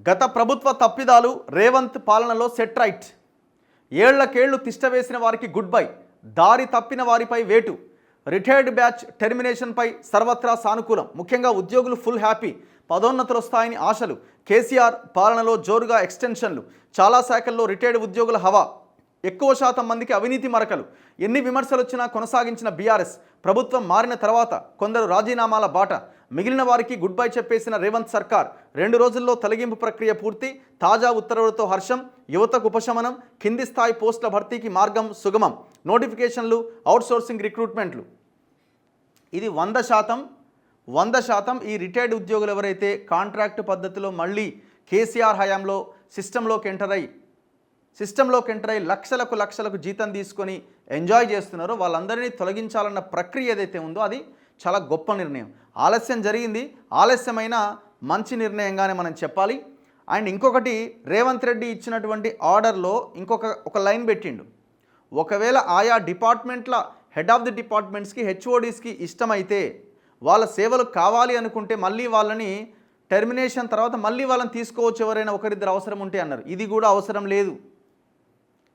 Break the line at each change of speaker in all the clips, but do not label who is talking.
గత ప్రభుత్వ తప్పిదాలు రేవంత్ పాలనలో సెట్ రైట్. ఏళ్లకేళ్లు తిష్టవేసిన వారికి గుడ్ బై, దారి తప్పిన వారిపై వేటు. రిటైర్డ్ బ్యాచ్ టెర్మినేషన్పై సర్వత్రా సానుకూలం. ముఖ్యంగా ఉద్యోగులు ఫుల్ హ్యాపీ. పదోన్నతులు వస్తాయని ఆశలు. కేసీఆర్ పాలనలో జోరుగా ఎక్స్టెన్షన్లు. చాలా శాఖల్లో రిటైర్డ్ ఉద్యోగుల హవా. ఎక్కువ శాతం మందికి అవినీతి మరకలు. ఎన్ని విమర్శలు వచ్చినా కొనసాగించిన బీఆర్ఎస్ ప్రభుత్వం మారిన తర్వాత కొందరు రాజీనామాల బాట. మిగిలిన వారికి గుడ్ బై చెప్పేసిన రేవంత్ సర్కార్ 2 రోజుల్లో తొలగింపు ప్రక్రియ పూర్తి. తాజా ఉత్తర్వులతో హర్షం. యువతకు ఉపశమనం. కింది స్థాయి పోస్టుల భర్తీకి మార్గం సుగమం. నోటిఫికేషన్లు, అవుట్సోర్సింగ్ రిక్రూట్మెంట్లు. ఇది 100% ఈ రిటైర్డ్ ఉద్యోగులు ఎవరైతే కాంట్రాక్టు పద్ధతిలో మళ్ళీ కేసీఆర్ హయాంలో సిస్టంలోకి ఎంటర్ అయ్యి లక్షలకు జీతం తీసుకొని ఎంజాయ్ చేస్తున్నారో వాళ్ళందరినీ తొలగించాలన్న ప్రక్రియ ఏదైతే ఉందో అది చాలా గొప్ప నిర్ణయం. ఆలస్యం జరిగింది, ఆలస్యమైన మంచి నిర్ణయంగానే మనం చెప్పాలి. అండ్ ఇంకొకటి, రేవంత్ రెడ్డి ఇచ్చినటువంటి ఆర్డర్లో ఒక లైన్ పెట్టిండు. ఒకవేళ ఆయా డిపార్ట్మెంట్ల హెడ్ ఆఫ్ ది డిపార్ట్మెంట్స్కి, హెచ్ఓడీస్కి ఇష్టమైతే, వాళ్ళ సేవలు కావాలి అనుకుంటే మళ్ళీ వాళ్ళని టెర్మినేషన్ తర్వాత మళ్ళీ వాళ్ళని తీసుకోవచ్చు, ఎవరైనా ఒకరిద్దరు అవసరం ఉంటే అన్నారు. ఇది కూడా అవసరం లేదు.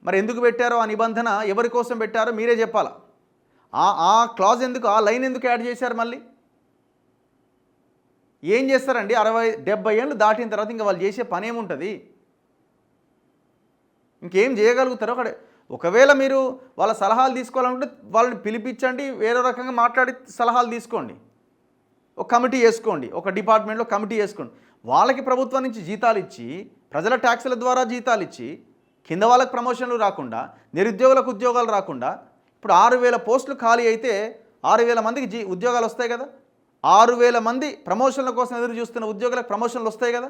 మరి ఎందుకు పెట్టారో ఆ నిబంధన, ఎవరి కోసం పెట్టారో మీరే చెప్పాలా. ఆ క్లాజ్ ఎందుకు, ఆ లైన్ ఎందుకు యాడ్ చేశారు? మళ్ళీ ఏం చేస్తారండి? 60-70 ఏళ్ళు దాటిన తర్వాత ఇంకా వాళ్ళు చేసే పని ఏముంటుంది? ఇంకేం చేయగలుగుతారో అక్కడ. ఒకవేళ మీరు వాళ్ళ సలహాలు తీసుకోవాలనుకుంటే వాళ్ళని పిలిపించండి, వేరే రకంగా మాట్లాడి సలహాలు తీసుకోండి. ఒక కమిటీ వేసుకోండి, ఒక డిపార్ట్మెంట్లో కమిటీ వేసుకోండి. వాళ్ళకి ప్రభుత్వం నుంచి జీతాలు ఇచ్చి, ప్రజల ట్యాక్సుల ద్వారా జీతాలు ఇచ్చి, కింద వాళ్ళకి ప్రమోషన్లు రాకుండా, నిరుద్యోగులకు ఉద్యోగాలు రాకుండా, ఇప్పుడు 6,000 పోస్టులు ఖాళీ అయితే 6,000 మందికి ఉద్యోగాలు వస్తాయి కదా. 6,000 మంది ప్రమోషన్ల కోసం ఎదురు చూస్తున్న ఉద్యోగులకు ప్రమోషన్లు వస్తాయి కదా.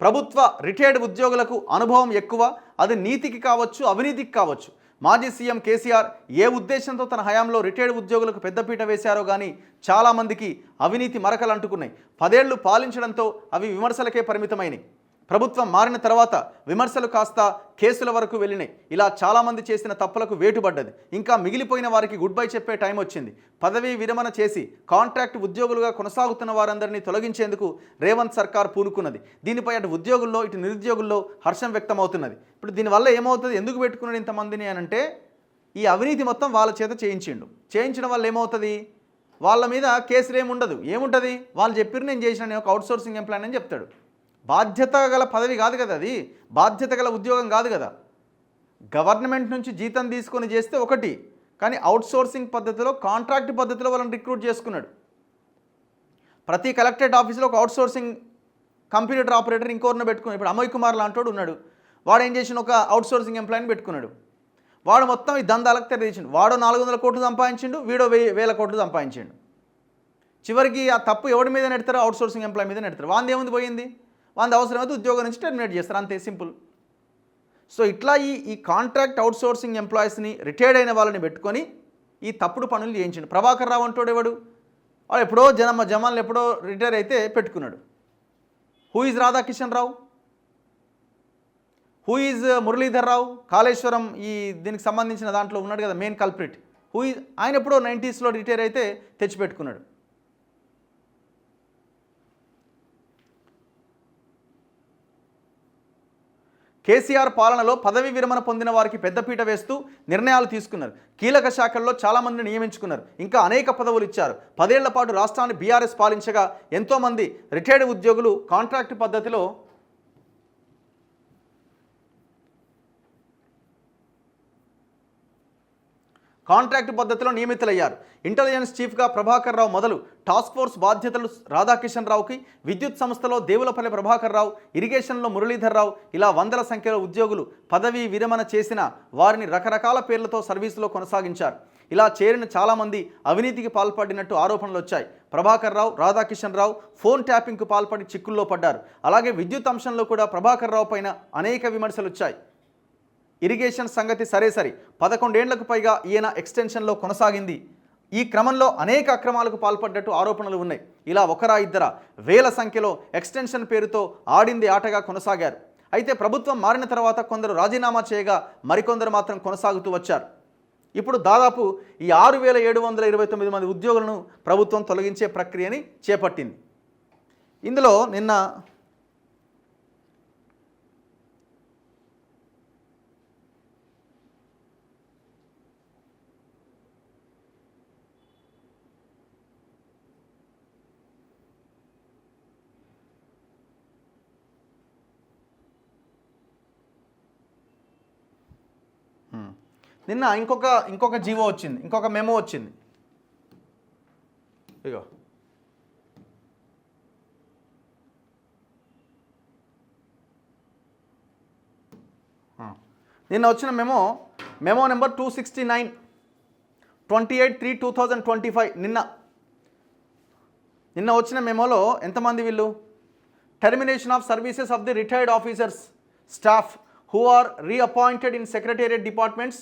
ప్రభుత్వ రిటైర్డ్ ఉద్యోగులకు అనుభవం ఎక్కువ. అది నీతికి కావచ్చు, అవినీతికి కావచ్చు. మాజీ సీఎం కేసీఆర్ ఏ ఉద్దేశంతో తన హయాంలో రిటైర్డ్ ఉద్యోగులకు పెద్దపీట వేశారో కానీ చాలామందికి అవినీతి మరకలు అంటుకున్నాయి. 10 ఏళ్లు పాలించడంతో అవి విమర్శలకే పరిమితమైనవి. ప్రభుత్వం మారిన తర్వాత విమర్శలు కాస్త కేసుల వరకు వెళ్ళినాయి. ఇలా చాలామంది చేసిన తప్పులకు వేటుపడ్డది. ఇంకా మిగిలిపోయిన వారికి గుడ్ బై చెప్పే టైం వచ్చింది. పదవీ విరమణ చేసి కాంట్రాక్ట్ ఉద్యోగులుగా కొనసాగుతున్న వారందరినీ తొలగించేందుకు రేవంత్ సర్కార్ పూనుకున్నది. దీనిపై అటు ఉద్యోగుల్లో ఇటు నిరుద్యోగుల్లో హర్షం వ్యక్తమవుతున్నది. ఇప్పుడు దీనివల్ల ఏమవుతుంది, ఎందుకు పెట్టుకున్నాడు ఇంతమందిని అని అంటే, ఈ అవినీతి మొత్తం వాళ్ళ చేత చేయించడం వల్ల ఏమవుతుంది, వాళ్ళ మీద కేసులు ఏముంటుంది, వాళ్ళు చెప్పిరు నేను చేసిన, నేను ఒక అవుట్సోర్సింగ్ ఎంప్లాయ్ అని చెప్తాడు. బాధ్యత గల పదవి కాదు కదా అది, బాధ్యత గల ఉద్యోగం కాదు కదా. గవర్నమెంట్ నుంచి జీతం తీసుకొని చేస్తే ఒకటి, కానీ అవుట్సోర్సింగ్ పద్ధతిలో, కాంట్రాక్ట్ పద్ధతిలో వాళ్ళని రిక్రూట్ చేసుకున్నాడు. ప్రతి కలెక్టరేట్ ఆఫీస్లో ఒక అవుట్సోర్సింగ్ కంప్యూటర్ ఆపరేటర్ ఇంకోరిని పెట్టుకున్నాడు. ఇప్పుడు అమయ్ కుమార్ లాంటోడు ఉన్నాడు, వాడు ఏం చేసిన, ఒక అవుట్సోర్సింగ్ ఎంప్లాయ్ని పెట్టుకున్నాడు. వాడు మొత్తం ఈ దందాలకు తెరదించిండు. వాడు 400 కోట్లు సంపాదించిండు, వీడో 1000 కోట్లు సంపాదించిండు. చివరికి ఆ తప్పు ఎవడి మీద నెడతారో, అవుట్సోర్సింగ్ ఎంప్లాయ్ మీద నెడతారు. వాంది ఏముంది పోయింది, వాంది అవసరమైతే ఉద్యోగం నుంచి టెర్మినేట్ చేస్తారు, అంతే సింపుల్. సో ఇట్లా ఈ కాంట్రాక్ట్ అవుట్సోర్సింగ్ ఎంప్లాయీస్ని, రిటైర్డ్ అయిన వాళ్ళని పెట్టుకొని ఈ తప్పుడు పనులు చేయించండి. ప్రభాకర్ రావు అంటోడు ఎవడు, వాడు ఎప్పుడో జమాన్లు ఎప్పుడో రిటైర్ అయితే పెట్టుకున్నాడు. Who is Radhakishan Rao, who is Muralidhar Rao, Kaleshwaram దీనికి సంబంధించిన దాంట్లో ఉన్నాడు కదా మెయిన్ కల్ప్రిట్. ఆయన ఎప్పుడో 90s రిటైర్ అయితే తెచ్చిపెట్టుకున్నాడు. కేసీఆర్ పాలనలో పదవి విరమణ పొందిన వారికి పెద్దపీట వేస్తూ నిర్ణయాలు తీసుకున్నారు. కీలక శాఖల్లో చాలామందిని నియమించుకున్నారు. ఇంకా అనేక పదవులు ఇచ్చారు. 10 ఏళ్ల పాటు రాష్ట్రాన్ని బీఆర్ఎస్ పాలించగా ఎంతోమంది రిటైర్డ్ ఉద్యోగులు కాంట్రాక్ట్ పద్ధతిలో నియమితులయ్యారు. ఇంటెలిజెన్స్ చీఫ్గా ప్రభాకర్ రావు మొదలు టాస్క్ ఫోర్స్ బాధ్యతలు రాధాకిషన్ రావుకి, విద్యుత్ సంస్థలో దేవులపల్లి ప్రభాకర్ రావు, ఇరిగేషన్లో మురళీధర్ రావు, ఇలా వందల సంఖ్యలో ఉద్యోగులు పదవీ విరమణ చేసిన వారిని రకరకాల పేర్లతో సర్వీసులో కొనసాగించారు. ఇలా చేరిన చాలామంది అవినీతికి పాల్పడినట్టు ఆరోపణలు వచ్చాయి. ప్రభాకర్ రావు, రాధాకిషన్ రావు ఫోన్ ట్యాపింగ్కు పాల్పడి చిక్కుల్లో పడ్డారు. అలాగే విద్యుత్ అంశంలో కూడా ప్రభాకర్ రావు పైన అనేక విమర్శలు వచ్చాయి. ఇరిగేషన్ సంగతి సరే, 11 ఏళ్లకు పైగా ఈయన ఎక్స్టెన్షన్లో కొనసాగింది. ఈ క్రమంలో అనేక అక్రమాలకు పాల్పడ్డట్టు ఆరోపణలు ఉన్నాయి. ఇలా ఒకరా ఇద్దరా వేల సంఖ్యలో ఎక్స్టెన్షన్ పేరుతో ఆడింది ఆటగా కొనసాగారు. అయితే ప్రభుత్వం మారిన తర్వాత కొందరు రాజీనామా చేయగా మరికొందరు మాత్రం కొనసాగుతూ వచ్చారు. ఇప్పుడు దాదాపు ఈ 6,729 మంది ఉద్యోగులను ప్రభుత్వం తొలగించే ప్రక్రియని చేపట్టింది. ఇందులో నిన్న ఇంకొక జీవో వచ్చింది, ఇంకొక మెమో వచ్చింది. ఇగో నిన్న వచ్చిన మెమో నెంబర్ 269 28/3/2025. నిన్న వచ్చిన మెమోలో ఎంతమంది వీళ్ళు? Termination of services of the retired officers staff who are reappointed in secretariat departments,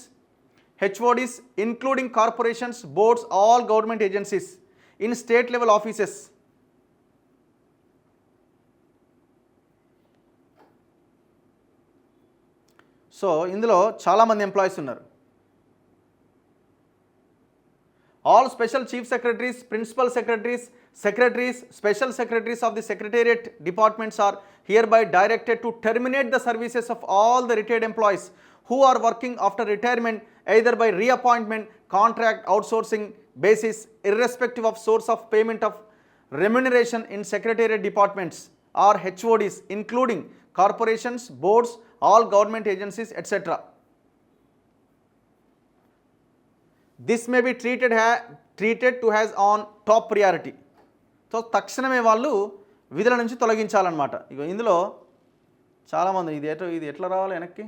HODs, including corporations, boards, all government agencies, in state level offices. So ఇందులో చాలామంది ఎంప్లాయీస్ ఉన్నారు. All special chief secretaries, principal secretaries, special secretaries of the secretariat departments are hereby directed to terminate the services of all the retired employees who are working after retirement either by reappointment, contract, outsourcing basis, irrespective of source of payment of remuneration in secretariat departments or HODs, including corporations, boards, all government agencies, etc. This may be treated to has on top priority. So తక్షణమే వాళ్ళు విధుల నుంచి తొలగించాలన్నమాట. ఇక ఇందులో చాలామంది ఇది ఎట్లా రావాలి వెనక్కి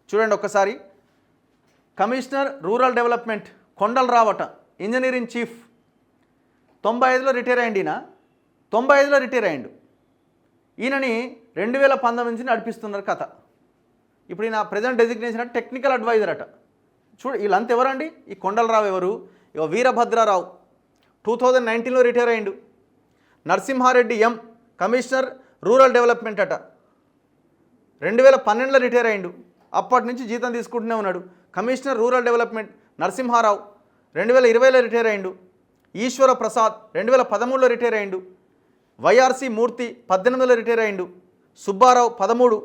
చూడండి ఒక్కసారి. కమిషనర్ రూరల్ డెవలప్మెంట్ కొండల రావట, ఇంజనీరింగ్ చీఫ్, 95లో రిటైర్ అయ్యింది. 95లో రిటైర్ అయ్యిండు. ఈయనని 2019 నుంచి నడిపిస్తున్నారు కథ. ఇప్పుడు ఈయన ప్రజెంట్ డెసిగ్నేషన్ అంటే టెక్నికల్ అడ్వైజర్ అట. వీళ్ళంతా ఎవరండి? ఈ కొండలరావు ఎవరు? ఇక వీరభద్రారావు 2019లో రిటైర్ అయ్యిండు. నరసింహారెడ్డి ఎం కమిషనర్ రూరల్ డెవలప్మెంట్ అట, 2012లో రిటైర్ అయ్యిండు. అప్పటి నుంచి జీతం తీసుకుంటూనే ఉన్నాడు. Commissioner rural development Narasimha Rao 2020లో retire అయ్యిండు. ఈశ్వర ప్రసాద్ 2013లో రిటైర్ అయ్యిండు. వైఆర్సి మూర్తి 18లో రిటైర్ అయ్యిండు. సుబ్బారావు 13,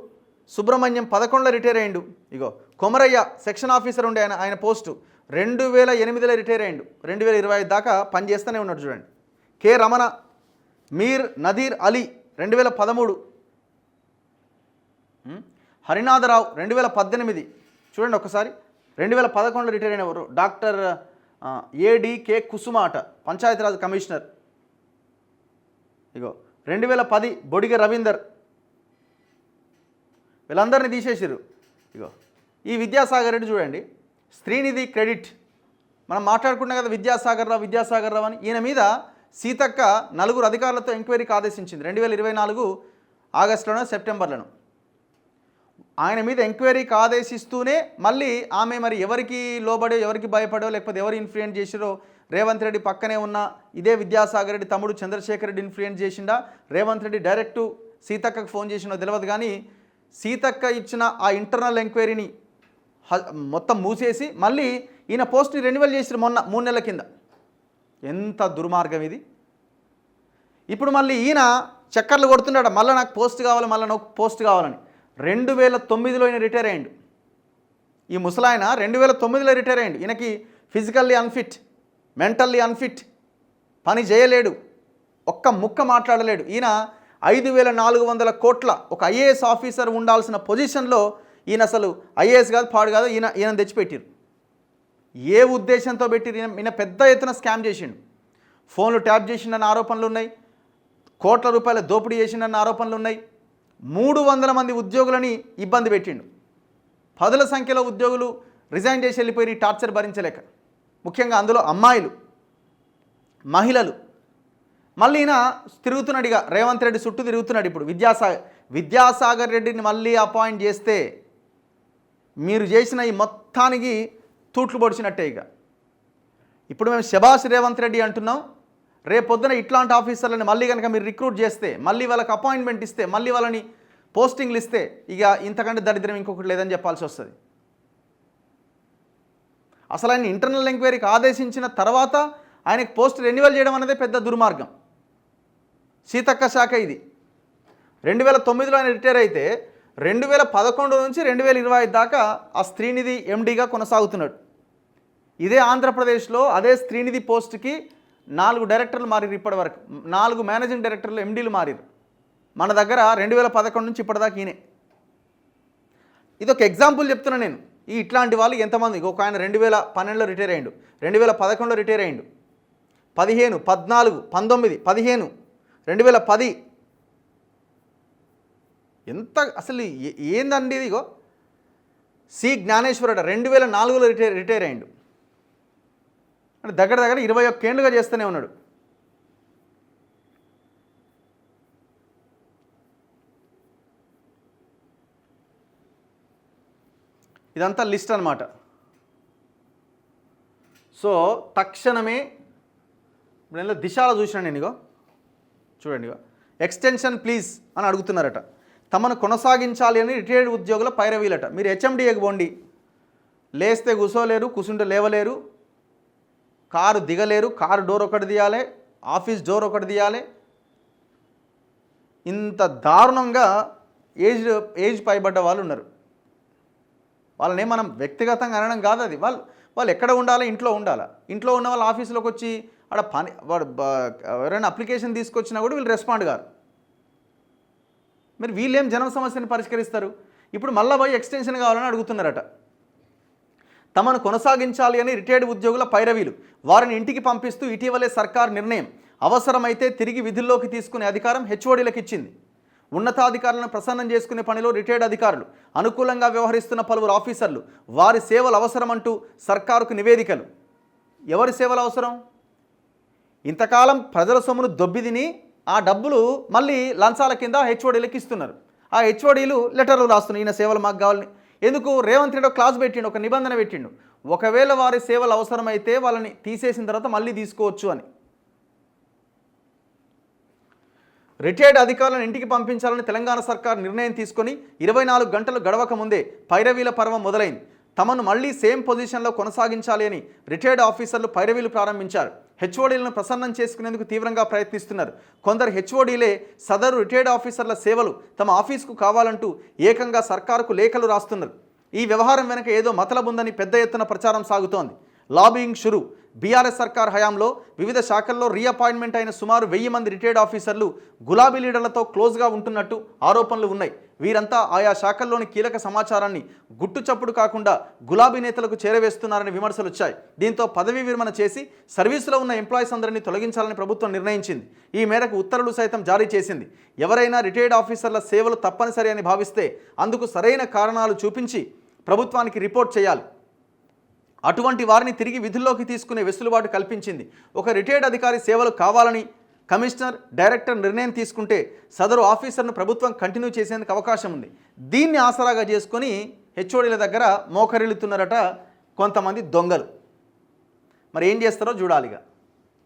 సుబ్రహ్మణ్యం 11లో రిటైర్ అయ్యిండు. ఇగో కొమరయ్య సెక్షన్ ఆఫీసర్ ఉండే ఆయన పోస్టు 2008లో రిటైర్ అయ్యిండు. 2025 దాకా పనిచేస్తూనే ఉన్నాడు చూడండి. కె రమణ, మీర్ నదీర్ అలీ 2013, హరినాథరావు 2018. చూడండి ఒకసారి 2011లో రిటైర్ అయిన ఎవరు? డాక్టర్ ఏడికే కుసుమ అట, పంచాయతీరాజ్ కమిషనర్. ఇగో 2010 బొడిగ రవీందర్. వీళ్ళందరినీ తీసేసారు. ఇగో ఈ విద్యాసాగర్ రెడ్డి చూడండి, శ్రీనిధి క్రెడిట్. మనం మాట్లాడుకున్నాం కదా విద్యాసాగర్ రావు అని. ఈయన మీద సీతక్క 4 అధికారులతో ఎంక్వైరీకి ఆదేశించింది 2024 ఆగస్టులోనో సెప్టెంబర్లోనో. ఆయన మీద ఎంక్వైరీకి ఆదేశిస్తూనే మళ్ళీ ఆమె మరి ఎవరికి లోబడో, ఎవరికి భయపడో, లేకపోతే ఎవరు ఇన్ఫ్లుయెన్స్ చేసిరో, రేవంత్ రెడ్డి పక్కనే ఉన్న ఇదే విద్యాసాగర్ రెడ్డి తమ్ముడు చంద్రశేఖర్ రెడ్డి ఇన్ఫ్లుయెన్స్ చేసిండా, రేవంత్ రెడ్డి డైరెక్టు సీతక్కకు ఫోన్ చేసిండో తెలియదు. కానీ సీతక్క ఇచ్చిన ఆ ఇంటర్నల్ ఎంక్వైరీని మొత్తం మూసేసి మళ్ళీ ఈయన పోస్ట్ని రెన్యువల్ చేసిరు మొన్న 3 నెలల కింద. ఎంత దుర్మార్గం ఇది! ఇప్పుడు మళ్ళీ ఈయన చక్కర్లు కొడుతున్నాడు, మళ్ళీ నాకు పోస్ట్ కావాలని. 2009లో ఈయన రిటైర్ అయ్యిండు. ఈ ముసలాయన 2009లో రిటైర్ అయ్యిండు. ఈయనకి ఫిజికల్లీ అన్ఫిట్, మెంటల్లీ అన్ఫిట్, పని చేయలేడు, ఒక్క ముక్క మాట్లాడలేడు. ఈయన 5,400 కోట్ల ఒక ఐఏఎస్ ఆఫీసర్ ఉండాల్సిన పొజిషన్లో ఈయన అసలు ఐఏఎస్ కాదు, పాడు కాదు, ఈయన తెచ్చిపెట్టిరు. ఏ ఉద్దేశంతో పెట్టిరు? ఈయన పెద్ద ఎత్తున స్కామ్ చేసిండు. ఫోన్లు ట్యాప్ చేసిండన్న ఆరోపణలు ఉన్నాయి, కోట్ల రూపాయల దోపిడీ చేసిండన్న ఆరోపణలు ఉన్నాయి. 300 మంది ఉద్యోగులని ఇబ్బంది పెట్టిండు. 10ల సంఖ్యలో ఉద్యోగులు రిజైన్ చేసి వెళ్ళిపోయి టార్చర్ భరించలేక, ముఖ్యంగా అందులో అమ్మాయిలు, మహిళలు. మళ్ళీ ఈయన తిరుగుతున్నాడు, ఇక రేవంత్ రెడ్డి చుట్టూ తిరుగుతున్నాడు. ఇప్పుడు విద్యాసాగర్ రెడ్డిని మళ్ళీ అపాయింట్ చేస్తే మీరు చేసిన ఈ మొత్తానికి తూట్లు పొడిచినట్టే. ఇక ఇప్పుడు మేము శభాష్ రేవంత్ రెడ్డి అంటున్నాం. రేపొద్దున ఇట్లాంటి ఆఫీసర్లని మళ్ళీ కనుక మీరు రిక్రూట్ చేస్తే, మళ్ళీ వాళ్ళకి అపాయింట్మెంట్ ఇస్తే, మళ్ళీ వాళ్ళని పోస్టింగ్లు ఇస్తే ఇక ఇంతకంటే దరిద్రం ఇంకొకటి లేదని చెప్పాల్సి వస్తుంది. అసలు ఆయన ఇంటర్నల్ ఎంక్వైరీకి ఆదేశించిన తర్వాత ఆయనకు పోస్ట్ రెన్యువల్ చేయడం అనేది పెద్ద దుర్మార్గం. సీతక్క శాఖ ఇది. 2009లో ఆయన రిటైర్ అయితే 2011 నుంచి 2025 దాకా ఆ స్త్రీనిధి ఎండీగా కొనసాగుతున్నాడు. ఇదే ఆంధ్రప్రదేశ్లో అదే స్త్రీనిధి పోస్ట్కి 4 డైరెక్టర్లు మారిరు. ఇప్పటి వరకు 4 మేనేజింగ్ డైరెక్టర్లు ఎండీలు మారిరు. మన దగ్గర 2011 నుంచి ఇప్పటిదాకా ఈయనే. ఇది ఒక ఎగ్జాంపుల్ చెప్తున్నా నేను. ఇట్లాంటి వాళ్ళు ఎంతమంది. ఒక ఆయన 2012లో రిటైర్ అయ్యిండు, 2011లో రిటైర్ అయ్యిండు, 15, 14, 19, 15, 2010. ఎంత అసలు ఏందండి ఇదిగో. సి జ్ఞానేశ్వరుడు 2004లో రిటైర్ అయ్యిండు. అంటే దగ్గర 21 ఏళ్ళుగా చేస్తూనే ఉన్నాడు. ఇదంతా లిస్ట్ అన్నమాట. సో తక్షణమే ఇప్పుడు దిశలో చూసినా నేను ఇగో చూడండి, ఇగో ఎక్స్టెన్షన్ ప్లీజ్ అని అడుగుతున్నారట. తమను కొనసాగించాలి అని రిటైర్డ్ ఉద్యోగుల పైరవీలట. మీరు హెచ్ఎండిఏకి పోండి, లేస్తే కూసోలేరు, కూసుంటే లేవలేరు, కారు దిగలేరు, కారు డోర్ ఒకటి తీయాలి, ఆఫీస్ డోర్ ఒకటి తీయాలి. ఇంత దారుణంగా ఏజ్ పైబడ్డ వాళ్ళు ఉన్నారు. వాళ్ళని మనం వ్యక్తిగతంగా అనడం కాదు. అది వాళ్ళు ఎక్కడ ఉండాలి, ఇంట్లో ఉండాలి. ఇంట్లో ఉన్న వాళ్ళు ఆఫీసులోకి వచ్చి ఆడ పని వాడు ఎవరైనా అప్లికేషన్ తీసుకొచ్చినా కూడా వీళ్ళు రెస్పాండ్ కారు. మరి వీళ్ళేం జనం సమస్యను పరిష్కరిస్తారు? ఇప్పుడు మళ్ళీ పోయి ఎక్స్టెన్షన్ కావాలని అడుగుతున్నారట. తమను కొనసాగించాలి అని రిటైర్డ్ ఉద్యోగుల పైరవీలు. వారిని ఇంటికి పంపిస్తూ ఇటీవలే సర్కార్ నిర్ణయం. అవసరమైతే తిరిగి విధుల్లోకి తీసుకునే అధికారం హెచ్ఓడీలకు ఇచ్చింది. ఉన్నతాధికారులను ప్రసన్నం చేసుకునే పనిలో రిటైర్డ్ అధికారులు, అనుకూలంగా వ్యవహరిస్తున్న పలువురు ఆఫీసర్లు, వారి సేవలు అవసరమంటూ సర్కారుకు నివేదికలు. ఎవరి సేవలు అవసరం? ఇంతకాలం ప్రజల సొమ్మును దొబ్బిదిని ఆ డబ్బులు మళ్ళీ లంచాల కింద హెచ్ఓడీలకు ఇస్తున్నారు. ఆ హెచ్ఓడీలు లెటర్లు రాస్తున్నారు, ఈయన సేవలు మాకు కావాలని. ఎందుకు? రేవంత్ రెడ్డి క్లాస్ పెట్టిండు, ఒక నిబంధన పెట్టిండు, ఒకవేళ వారి సేవలు అవసరమైతే వాళ్ళని తీసేసిన తర్వాత మళ్ళీ తీసుకోవచ్చు అని. రిటైర్డ్ అధికారులను ఇంటికి పంపించాలని తెలంగాణ సర్కార్ నిర్ణయం తీసుకొని 24 గంటలు గడవక ముందే పైరవీల పర్వం మొదలైంది. తమను మళ్ళీ సేమ్ పొజిషన్లో కొనసాగించాలి అని రిటైర్డ్ ఆఫీసర్లు పైరవీలు ప్రారంభించారు. హెచ్ఓడీలను ప్రసన్నం చేసుకునేందుకు తీవ్రంగా ప్రయత్నిస్తున్నారు. కొందరు హెచ్ఓడీలే సదరు రిటైర్డ్ ఆఫీసర్ల సేవలు తమ ఆఫీసుకు కావాలంటూ ఏకంగా సర్కారుకు లేఖలు రాస్తున్నారు. ఈ వ్యవహారం వెనక ఏదో మతలబు ఉందని పెద్ద ఎత్తున ప్రచారం సాగుతోంది. లాబింగ్ షురు. బీఆర్ఎస్ సర్కార్ హయాంలో వివిధ శాఖల్లో రీఅపాయింట్మెంట్ అయిన సుమారు 1000 మంది రిటైర్డ్ ఆఫీసర్లు గులాబీ లీడర్లతో క్లోజ్గా ఉంటున్నట్టు ఆరోపణలు ఉన్నాయి. వీరంతా ఆయా శాఖల్లోని కీలక సమాచారాన్ని గుట్టుచప్పుడు కాకుండా గులాబీ నేతలకు చేరవేస్తున్నారని విమర్శలు వచ్చాయి. దీంతో పదవీ విరమణ చేసి సర్వీసులో ఉన్న ఎంప్లాయీస్ అందరినీ తొలగించాలని ప్రభుత్వం నిర్ణయించింది. ఈ మేరకు ఉత్తర్వులు సైతం జారీ చేసింది. ఎవరైనా రిటైర్డ్ ఆఫీసర్ల సేవలు తప్పనిసరి అని భావిస్తే అందుకు సరైన కారణాలు చూపించి ప్రభుత్వానికి రిపోర్ట్ చేయాలి. అటువంటి వారిని తిరిగి విధుల్లోకి తీసుకునే వెసులుబాటు కల్పించింది. ఒక రిటైర్డ్ అధికారి సేవలు కావాలని కమిషనర్, డైరెక్టర్ నిర్ణయం తీసుకుంటే సదరు ఆఫీసర్ను ప్రభుత్వం కంటిన్యూ చేసేందుకు అవకాశం ఉంది. దీన్ని ఆసరాగా చేసుకొని హెచ్ఓడీల దగ్గర మోకరిల్లుతున్నారట కొంతమంది దొంగలు. మరి ఏం చేస్తారో చూడాలిగా.